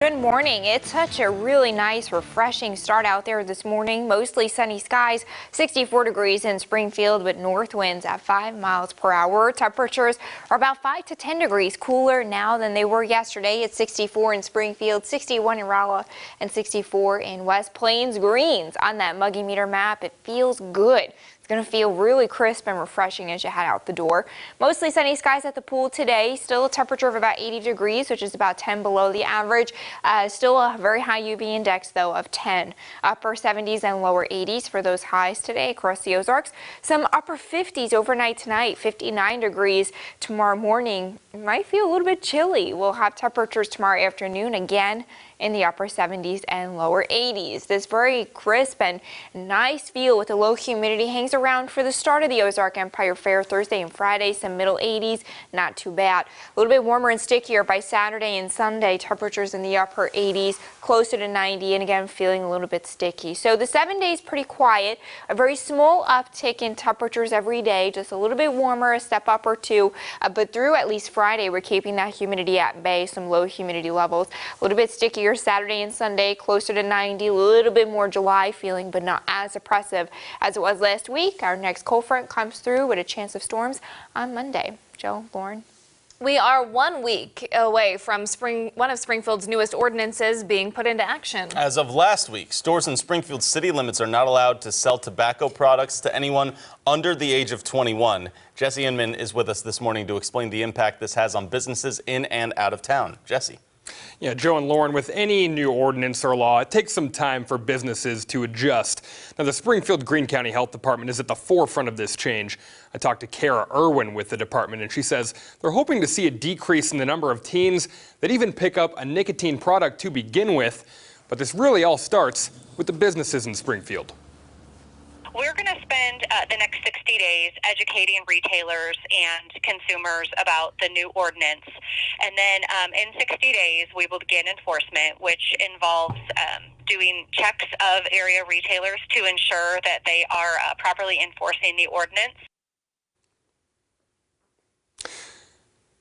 Good morning. It's such a really nice, refreshing start out there this morning. Mostly sunny skies, 64 degrees in Springfield with north winds at 5 miles per hour. Temperatures are about 5 to 10 degrees cooler now than they were yesterday. It's 64 in Springfield, 61 in Rolla, and 64 in West Plains. Greens on that muggy meter map. It feels good. Going to feel really crisp and refreshing as you head out the door. Mostly sunny skies at the pool today. Still a temperature of about 80 degrees, which is about 10 below the average. Still a very high UV index, though, of 10. Upper 70s and lower 80s for those highs today across the Ozarks. Some upper 50s overnight tonight, 59 degrees tomorrow morning. It might feel a little bit chilly. We'll have temperatures tomorrow afternoon again in the upper 70s and lower 80s. This very crisp and nice feel with the low humidity hangs around for the start of the Ozark Empire Fair Thursday and Friday. Some middle 80s, not too bad. A little bit warmer and stickier by Saturday and Sunday. Temperatures in the upper 80s, closer to 90, and again feeling a little bit sticky. So the 7 days pretty quiet. A very small uptick in temperatures every day, just a little bit warmer, a step up or two. But through at least Friday, we're keeping that humidity at bay. Some low humidity levels, a little bit stickier Saturday and Sunday, closer to 90, a little bit more July feeling, but not as oppressive as it was last week. Our next cold front comes through with a chance of storms on Monday. Joe, Lauren. We are 1 week away from one of Springfield's newest ordinances being put into action. As of last week, stores in Springfield city limits are not allowed to sell tobacco products to anyone under the age of 21. Jesse Inman is with us this morning to explain the impact this has on businesses in and out of town. Jesse. Yeah, Joe and Lauren, with any new ordinance or law, it takes some time for businesses to adjust. Now, the Springfield Greene County Health Department is at the forefront of this change. I talked to Kara Irwin with the department, and she says they're hoping to see a decrease in the number of teens that even pick up a nicotine product to begin with. But this really all starts with the businesses in Springfield. We're going to spend the next 60 days educating retailers and consumers about the new ordinance. And then in 60 days, we will begin enforcement, which involves doing checks of area retailers to ensure that they are properly enforcing the ordinance.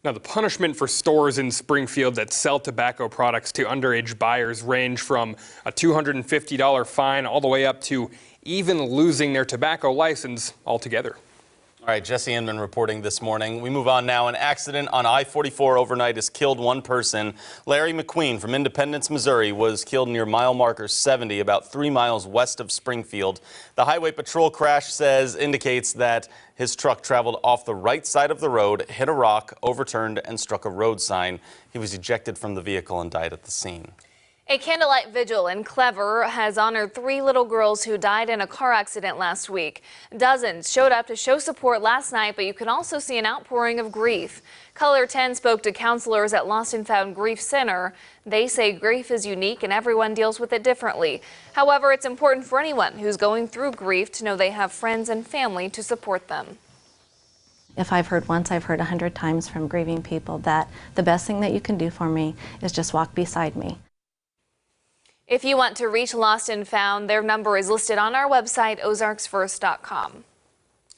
Now, the punishment for stores in Springfield that sell tobacco products to underage buyers range from a $250 fine all the way up to even losing their tobacco license altogether. All right, Jesse Inman reporting this morning. We move on now. An accident on I-44 overnight has killed one person. Larry McQueen from Independence, Missouri, was killed near mile marker 70, about 3 miles west of Springfield. The Highway Patrol crash indicates that his truck traveled off the right side of the road, hit a rock, overturned, and struck a road sign. He was ejected from the vehicle and died at the scene. A candlelight vigil in Clever has honored 3 little girls who died in a car accident last week. Dozens showed up to show support last night, but you can also see an outpouring of grief. Color 10 spoke to counselors at Lost and Found Grief Center. They say grief is unique and everyone deals with it differently. However, it's important for anyone who's going through grief to know they have friends and family to support them. If I've heard once, I've heard 100 times from grieving people that the best thing that you can do for me is just walk beside me. If you want to reach Lost and Found, their number is listed on our website, ozarksfirst.com.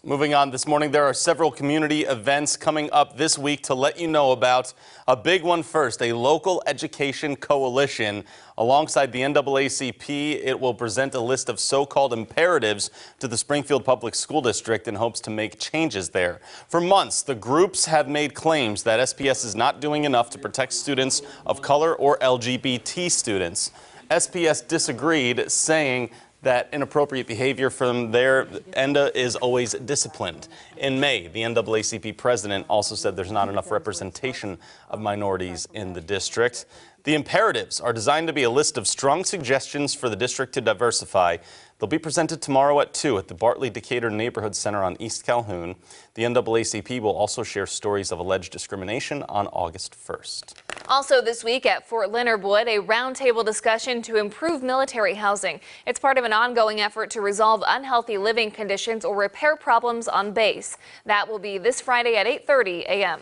Moving on this morning, there are several community events coming up this week to let you know about. A big one first, a local education coalition. Alongside the NAACP, it will present a list of so-called imperatives to the Springfield Public School District in hopes to make changes there. For months, the groups have made claims that SPS is not doing enough to protect students of color or LGBT students. SPS disagreed, saying that inappropriate behavior from their NDA is always disciplined. In May, the NAACP president also said there's not enough representation of minorities in the district. The imperatives are designed to be a list of strong suggestions for the district to diversify. They'll be presented tomorrow at 2 at the Bartley Decatur Neighborhood Center on East Calhoun. The NAACP will also share stories of alleged discrimination on August 1st. Also this week at Fort Leonard Wood, a roundtable discussion to improve military housing. It's part of an ongoing effort to resolve unhealthy living conditions or repair problems on base. That will be this Friday at 8:30 a.m.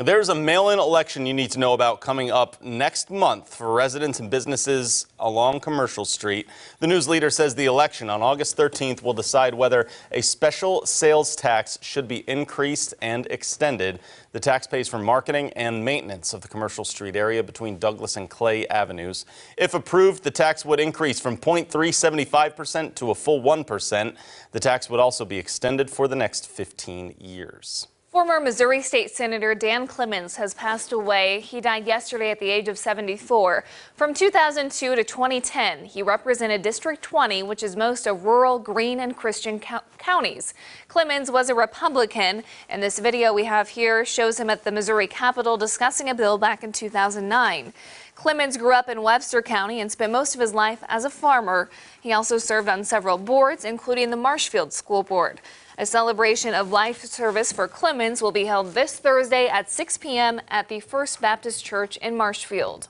There's a mail-in election you need to know about coming up next month for residents and businesses along Commercial Street. The news leader says the election on August 13th will decide whether a special sales tax should be increased and extended. The tax pays for marketing and maintenance of the Commercial Street area between Douglas and Clay Avenues. If approved, the tax would increase from 0.375% to a full 1%. The tax would also be extended for the next 15 years. Former Missouri State Senator Dan Clemens has passed away. He died yesterday at the age of 74. From 2002 to 2010, he represented District 20, which is most of rural, green, and Christian counties. Clemens was a Republican, and this video we have here shows him at the Missouri Capitol discussing a bill back in 2009. Clemens grew up in Webster County and spent most of his life as a farmer. He also served on several boards, including the Marshfield School Board. A celebration of life service for Clemens will be held this Thursday at 6 p.m. at the First Baptist Church in Marshfield.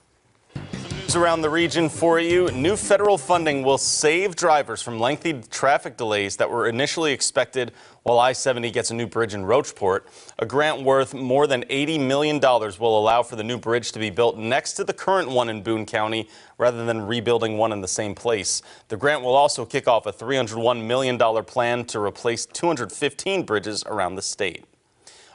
News around the region for you. New federal funding will save drivers from lengthy traffic delays that were initially expected while I-70 gets a new bridge in Rocheport. A grant worth more than $80 million will allow for the new bridge to be built next to the current one in Boone County rather than rebuilding one in the same place. The grant will also kick off a $301 million plan to replace 215 bridges around the state.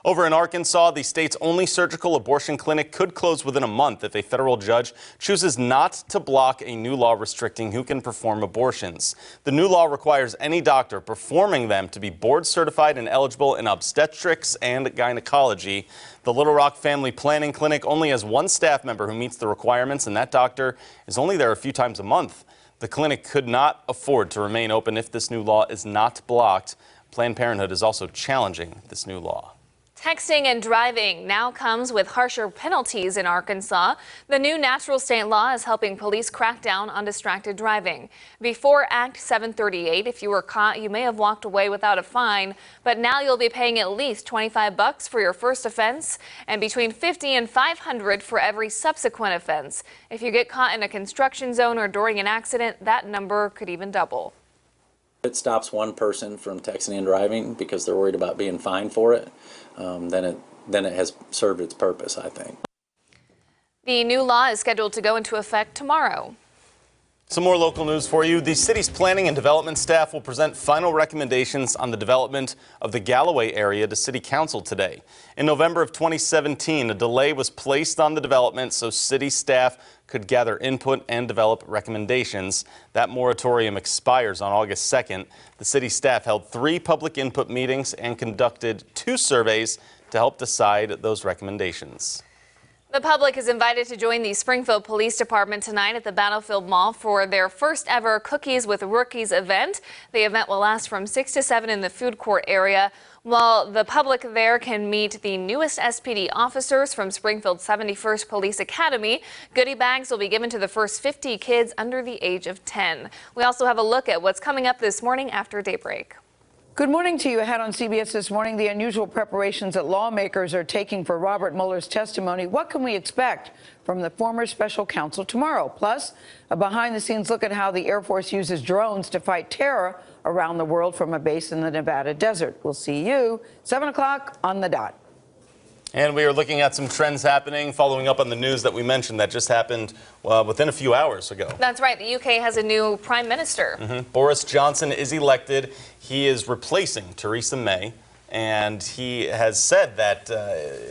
Over in Arkansas, the state's only surgical abortion clinic could close within a month if a federal judge chooses not to block a new law restricting who can perform abortions. The new law requires any doctor performing them to be board certified and eligible in obstetrics and gynecology. The Little Rock Family Planning Clinic only has one staff member who meets the requirements, and that doctor is only there a few times a month. The clinic could not afford to remain open if this new law is not blocked. Planned Parenthood is also challenging this new law. Texting and driving now comes with harsher penalties in Arkansas. The new natural state law is helping police crack down on distracted driving. Before Act 738, if you were caught, you may have walked away without a fine, but now you'll be paying at least $25 for your first offense and between $50 and $500 for every subsequent offense. If you get caught in a construction zone or during an accident, that number could even double. It stops one person from texting and driving because they're worried about being fined for it. Then it has served its purpose, I think. The new law is scheduled to go into effect tomorrow. Some more local news for you. The city's planning and development staff will present final recommendations on the development of the Galloway area to City Council today. In November of 2017, a delay was placed on the development so city staff could gather input and develop recommendations. That moratorium expires on August 2nd. The city staff held 3 public input meetings and conducted 2 surveys to help decide those recommendations. The public is invited to join the Springfield Police Department tonight at the Battlefield Mall for their first ever Cookies with Rookies event. The event will last from 6 to 7 in the food court area. While the public there can meet the newest SPD officers from Springfield's 71st Police Academy, goodie bags will be given to the first 50 kids under the age of 10. We also have a look at what's coming up this morning after daybreak. Good morning to you. Ahead on CBS this morning, the unusual preparations that lawmakers are taking for Robert Mueller's testimony. What can we expect from the former special counsel tomorrow? Plus, a behind-the-scenes look at how the Air Force uses drones to fight terror around the world from a base in the Nevada desert. We'll see you 7 o'clock on the dot. And we are looking at some trends happening, following up on the news that we mentioned that just happened within a few hours ago. That's right. The UK has a new prime minister. Boris Johnson is elected. He is replacing Theresa May. And he has said that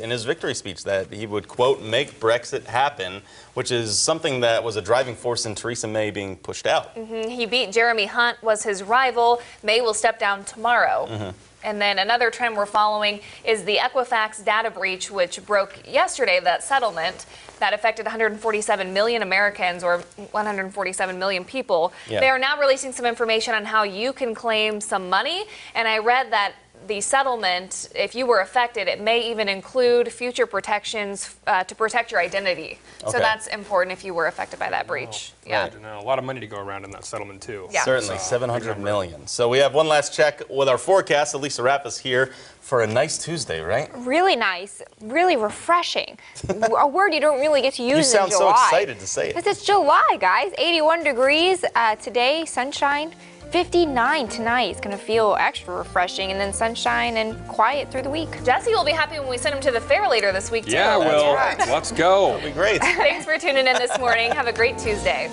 in his victory speech that he would, quote, make Brexit happen, which is something that was a driving force in Theresa May being pushed out. He beat Jeremy Hunt, was his rival. May will step down tomorrow. And then another trend we're following is the Equifax data breach, which broke yesterday, that settlement that affected 147 million Americans, or 147 million people. Yeah. They are now releasing some information on how you can claim some money. And I read that the settlement, if you were affected, it may even include future protections to protect your identity. Okay. So that's important if you were affected by that breach. Yeah, a lot of money to go around in that settlement too. Yeah. Certainly, 700 million. So we have one last check with our forecast. Elisa Rapp is here for a nice Tuesday, right? Really nice, really refreshing. A word you don't really get to use in July. You sound so excited to say it. Because it's July, guys. 81 degrees today, sunshine. 59 tonight. It's going to feel extra refreshing, and then sunshine and quiet through the week. Jesse will be happy when we send him to the fair later this week, too. Yeah, well, let's go. That'd be great. Thanks for tuning in this morning. Have a great Tuesday.